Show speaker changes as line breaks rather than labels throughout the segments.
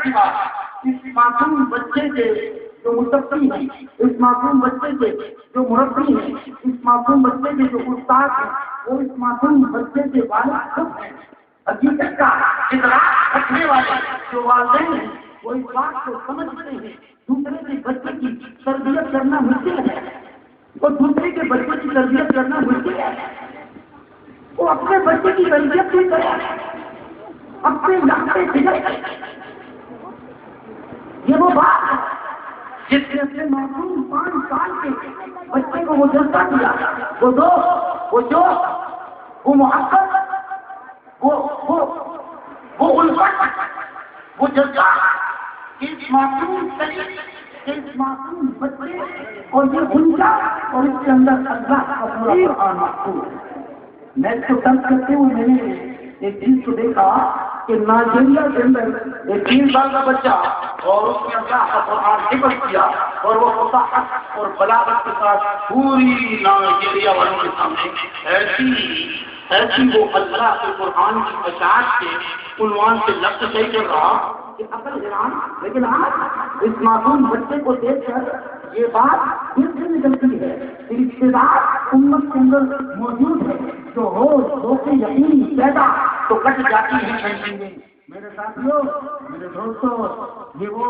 پہلی بات اس معصوم بچے کے جو متقی ہیں، اس معصوم بچے کے جو مربی ہیں، اس معصوم بچے کے جو استاد ہیں، وہ اس معصوم بچے کے والد خود ہیں۔ حقیقت کا ادراک رکھنے والے جو والدین ہیں وہ اس بات کو سمجھتے ہیں دوسرے کے بچے کی تربیت کرنا مشکل ہے، اور دوسرے کے بچے کی تربیت کرنا مشکل ہے، وہ اپنے بچے کی تربیت بھی کرے، اپنے ناطے بگڑ۔ یہ وہ بات ہے جس نے اپنے معصوم 5 سال کے بچے کو وہ جذبہ دیا، وہ دوست، وہ جوش، وہ محبت، وہ الفت، وہ جذبہ، اس معصوم شریف، اس معصوم بچے اور یہ گنجا اور اس کے اندر اللہ کا پورا قرآن محفوظ ہے۔ میں اس کو ترک کرتے ہوئے میں نے ایک چیز کو دیکھا کہ نائجیریا کے اندر ایک 3 سال کا بچہ اور اس نے اللہ کا قرآن حفظ کیا اور وہ فصاحت اور بلاغت کے ساتھ پوری نائجیریا والوں کے سامنے ایسی وہ اللہ کے قرآن کی اشاعت کے عنوان سے لفظ صحیح کر رہا کہ عقل حیران۔ لیکن آج اس معصوم بچے کو دیکھ کر یہ بات پھر سے نکلتی ہے کہ ابتداء امت کے اندر موجود ہے جو ہو کے یقین پیدا تو کٹ جاتی ہے شہری میں۔ میرے ساتھیوں، میرے دوستوں، یہ وہ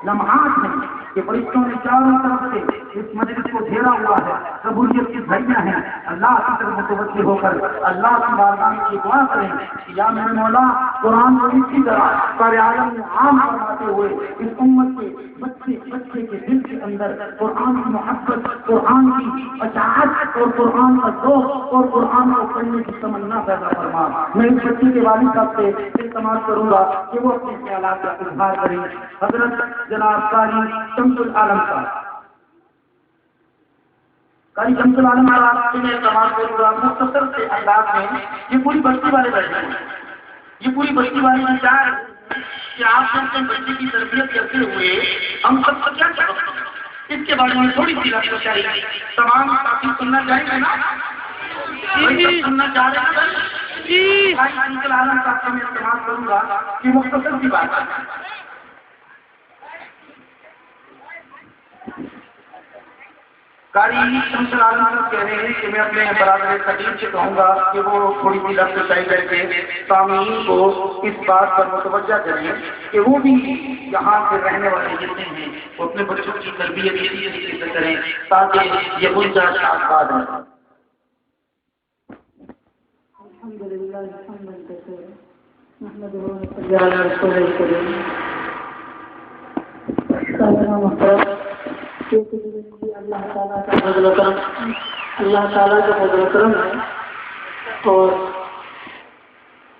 لمحات ہیں کہ فرشتوں نے چاروں طرف سے اس مجلس کو گھیرا ہوا ہے، قبولیت کی گھڑیاں ہیں۔ اللہ کی طرف متوجہ ہو کر اللہ کی بارگاہ میں یہ دعا کریں کہ یا میرے مولا قرآن کو اسی طرح سارے عالم میں عام کرواتے ہوئے اس امت کے بچے کے دل کے اندر قرآن کی محبت، قرآن کی اشاعت اور قرآن کا ذوق اور قرآن کو پڑھنے کی تمنا پیدا فرما۔ میں اس بچے کے والد صاحب سے التماس کروں گا کہ وہ اپنے خیالات کا اظہار کریں۔ حضرت جناب قاری شمس العالم صاحب، قاری شمس العالم صاحب سے میں التماس کروں گا مختصر سے انداز میں۔ یہ پوری بستی والے بیٹھے ہیں، یہ پوری بستی والے کی چاہ کہ آپ سے اپنے بچے کی تربیت کرتے ہوئے ہم سب کو کیا کرتے ہیں اس کے بارے میں تھوڑی سی رات چاہیے۔ تمام ساتھی سننا چاہیں گے نا؟ سننا چاہ رہے ہیں؟ شمس العالم صاحب سے میں استعمال کروں گا کہ مختصر سی بات ہے۔ قاری شمس العالم صاحب کہہ رہے ہیں کہ میں اپنے برادر خطیب سے کہوں گا کہ وہ تھوڑی سی لفظ شاعری کر کے سامعین کو اس بات پر متوجہ کریں کہ وہ بھی یہاں سے رہنے والے جتنے ہیں وہ اپنے بچوں کی تربیت اسی طریقے سے کریں تاکہ یہ گنجائش آباد ہے۔
الحمدللہ حمدا کثیرا نحمده ونصلي على رسوله الكريم۔ اللہ تعالیٰ کا فضل و کرم، اللہ تعالیٰ کا فضل و کرم ہے اور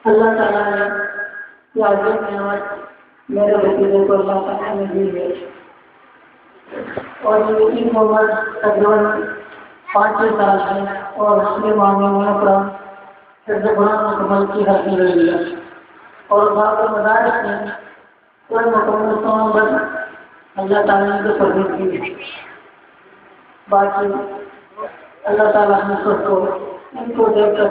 اللہ تعالیٰ نے یہ عظیم نعمت میرے بھتیجے کو اللہ تعالیٰ نے دی ہے اور یہ کی عمر تقریباً 5 سال ہے اور اس کے معاملے میں اپنا قرآن مکمل کی حاصل ہوئی ہے اور باقی مدارس میں کوئی مکمل سامان بن اللہ تعالیٰ نے تو پرہیز کی ہے۔ باقی اللہ تعالیٰ ہم سب کو ان کو دیکھ کر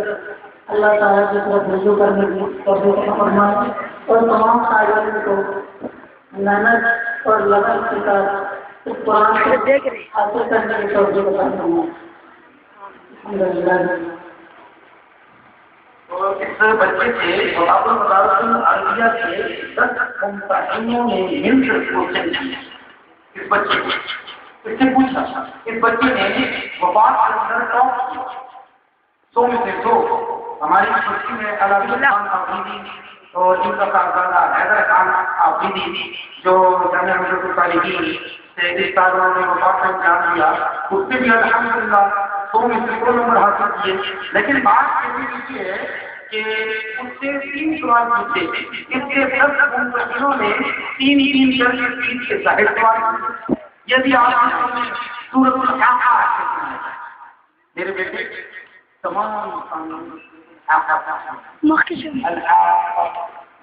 اللہ تعالیٰ کی طرف رجوع کرنے کی توفیق فرمائے اور تمام طالبان کو محنت اور لگن کے ساتھ اس قرآن کو حاصل کرنے کی توفیق عطا فرمائے۔ الحمدللہ۔
اور اس بچے سے باب المدارس العربیہ کے 10 ممتحنوں نے مل کر کوشش کی اس بچے کو۔ اس سے پوچھا، اس بچے نے وفات کے اندر ٹاپ کیا 100 میں سے 100۔ ہماری بستی میں علامہ خان آفریدی اور ان کا صاحبزادہ حیدر خان آفریدی جو جامعہ ملت الصالحین سے اس سال انہوں نے وفات کا امتحان دیا، اس سے بھی الحمدللہ 100 میں سے 100 نمبر حاصل کیے۔ لیکن بات یہ ہے کہ اس سے 3 سوال پوچھے، اس کے 10 ممتحنوں نے 3 کر کے 3 کے ظاہر سوال پوچھے۔ یدی آپ نے سورۃ الحاقہ میرے بیٹے تمام الحاقہ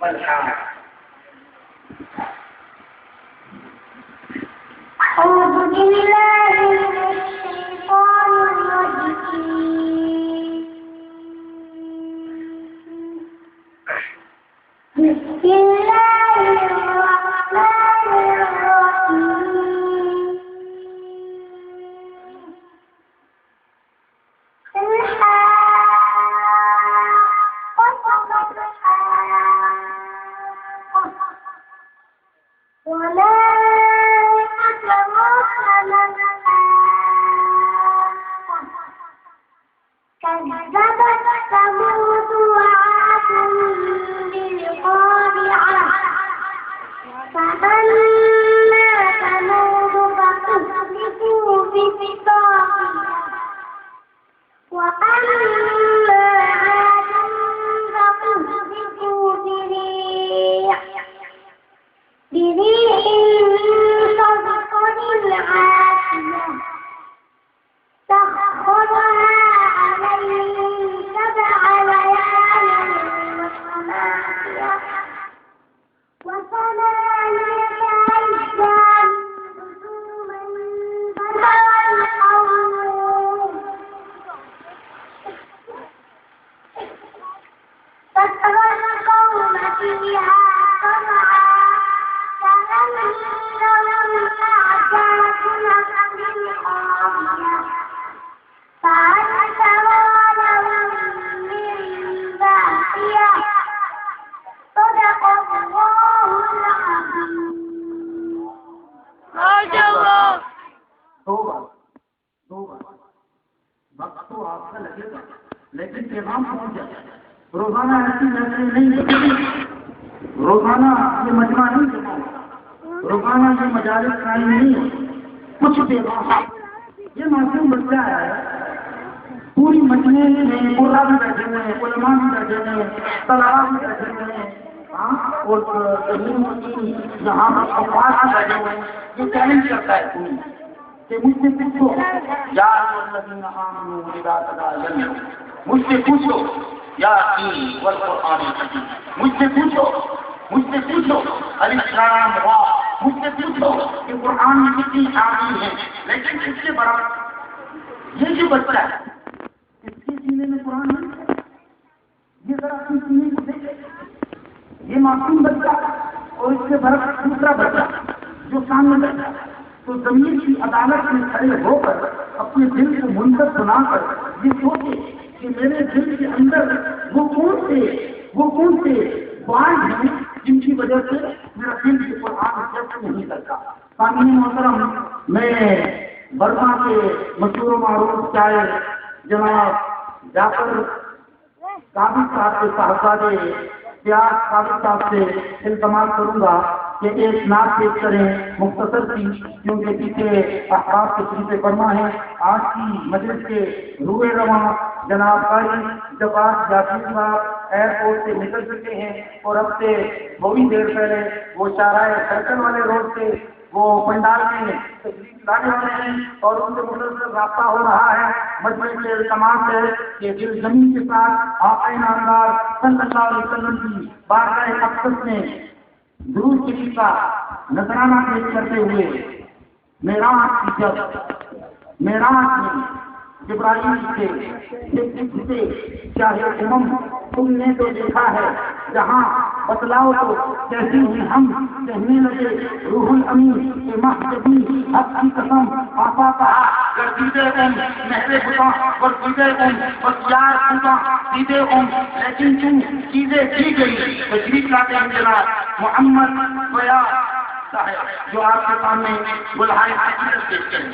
والحاقہ
أعوذ بالله من الشيطان الرجيم بسم الله الرحمن فأما ثمود فأهلكوا بالطاغية وأما عاد فأهلكوا بريح صرصر عاتية سخرها عليهم 7 ليال وثمانية أيام حسوما فترى القوم فيها صرعى كأنهم أعجاز نخل خاوية فهل ترى لهم من باقية صدق الله العظيم.
دو بار وقت تو آپ کا لگے گا لیکن پیغام پہنچ جائے. روزانہ ایسی محفلیں نہیں ہوتی، روزانہ یہ مجمع نہیں ہوتا، روزانہ یہ مجالس قائم نہیں ہوتی. کچھ پیغام یہ معصوم بچہ ہے، پوری مجمع میں قرہ بھی بیٹھے ہوئے ہیں، علماء بھی بیٹھے ہوئے ہیں، طلباء بھی بیٹھے ہوئے ہیں، اور جہاں پر افراد بھی بیٹھے ہوئے ہیں. یہ چیلنج کرتا ہے پوری کہ مجھ سے پوچھو یا الذین آمنوا اذا تداینتم، مجھ سے پوچھو یا والقرآن الحکیم، مجھ سے پوچھو الف لام را، مجھ سے پوچھو کہ قرآن میں کتنی آیات ہیں. لیکن اس کے برابر یہ جو بچہ ہے اس کے سینے میں قرآن نہیں ہے. یہ ذرا اپنے سینے کو دیکھے، یہ معصوم بچہ اور اس کے برابر دوسرا بچہ جو سامنے بیٹھا ہے. تو زمین کی عدالت میں کھڑے ہو کر اپنے دل کو منتظر بنا کر یہ سوچے کہ میرے دل کے اندر وہ کون سے بانڈ ہیں جن کی وجہ سے میرا دل کے قرآن سے نہیں کرتا. سامعین محترم، میں برما کے مشہور و معروف شاعر جناب جعفر قابل صاحب کے صاحبزادے پیاز قابل صاحب سے التماس کروں گا کہ ایک نعت پیش کریں مختصر سی، کیونکہ پیچھے احباب کے شریف برما ہیں. آج کی مجلس کے روئے رواں جناب قاری جبار یاسین صاحب ایئرپورٹ سے نکل چکے ہیں اور اب سے تھوڑی دیر پہلے وہ چاراہ سرکل والے روڈ سے وہ پنڈال میں تشریف لانے والے ہیں اور ان سے مسلسل رابطہ ہو رہا ہے. مجمع سے التماس ہے کہ دل زمین کے ساتھ آقا نامدار صلی اللہ علیہ وسلم کی بارگاہ اقدس میں درود شریف کا نذرانہ پیش کرتے ہوئے معراج میں جبرائیل سے چاہے تم نے تو دیکھا ہے جہاں بتلاؤ تو کیسی ہوئی ہم کہنے لگے روح الامین کے محجبی حق کی قسم آپا کہا گردیدے مہرے خدا گردیدے بس یار خدا سیدھے لیکن تم چیزیں کی گئی تشریف لاتے ہیں جناب محمد ویا صاحب جو آپ کے سامنے بلائے پیش کریں.